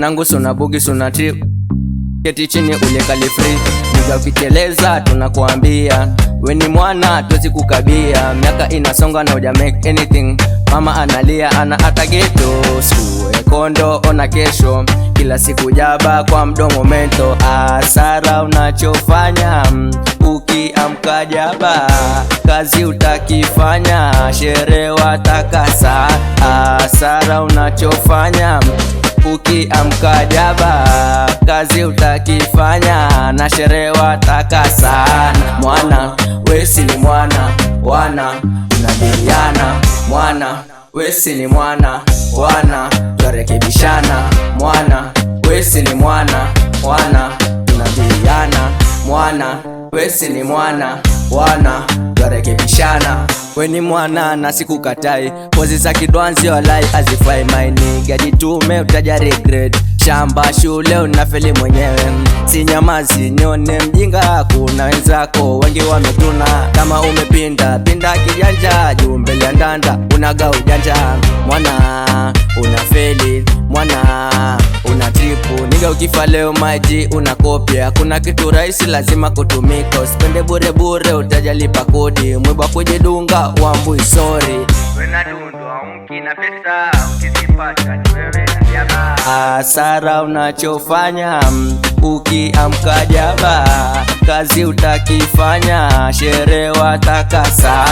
Wanangu suna bugi suna trip, keti chini ule kali free. Niga ukiteleza tunakuambia we ni mwana tuwezi kukabia. Miaka inasonga na uja make anything. Mama analia ana ata ghetto. Sikuwe kondo ona kesho, kila siku jaba kwa mdomo mento. Asara unachofanya ukiamka jaba, kazi utakifanya sherehe watakasa. Asara unachofanya ukiamka jaba, kazi utakifanya na sherehe watakasa. Mwana wesi ni mwana, wana tunabiriana. Mwana wesi ni mwana, wana twarekebishana. Mwana wesi ni mwana, wana tunabiriana. Mwana wesi ni mwana, wana twarekebishana. We ni mwana na sikukatai, pozi za kidwanzi walai azifai. My nigga jitume utaja regret. Shamba shule unafeli mwenyewe, si nyamazi nione mjinga. Kuna wenzako wengi wametuna, kama umepinda pinda kijanja. Juu mbele ya ndanda unaga ujanja. Mwana unafeli, mwana una tripu. Niga ukifa leo maji unakopia. Kuna kitu rahisi lazima kutumika, usipende bure bure utajalipa kodi. Mwiba kujidunga wambui sorry. Wena dundwa umkina pesa, ukizipata ni wewe na jaba. Asara unachofanya ukiamka jaba, kazi utakifanya sherehe watakasa.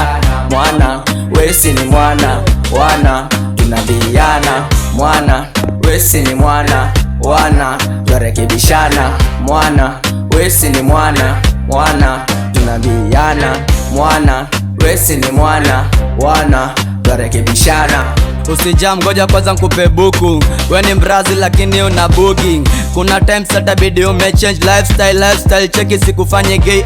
Mwana wesi ni mwana, wana tunabiriana. Mwana wesi ni mwana, wana twarekebishana. Mwana wesi ni mwana, wana tunabiriana. Mwana wesi ni mwana, wana twarekebishana. Usijam ngoja kwanza nkupe buku. We ni mbrazi lakini una bugi. Kuna times hata bidi umechange lifestyle. Cheki sikufanye gay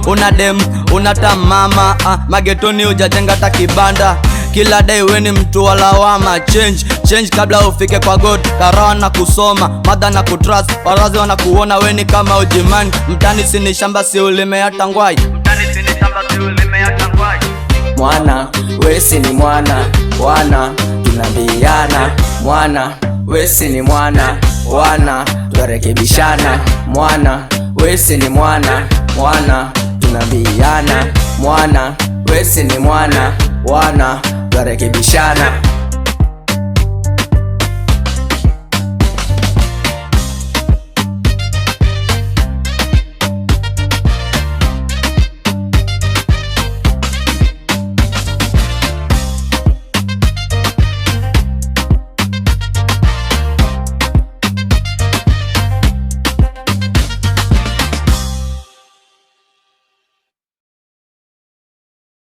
una dem unata mama magetoni ujajenga ta kibanda. Kila day we ni mtu wa lawama. Change kabla ufike kwa God. Karawa na kusoma, mada na kutrust. Warazi wanakuona we ni kama ujimani. Mtani sini shamba si ulime hata ngwai. Mwana wesi ni mwana, wana tunabiriana. Mwana wesi ni mwana, wana twarekebishana. Mwana wesi ni mwana, wana tunabiriana. Mwana wesi ni mwana, wana twarekebishana.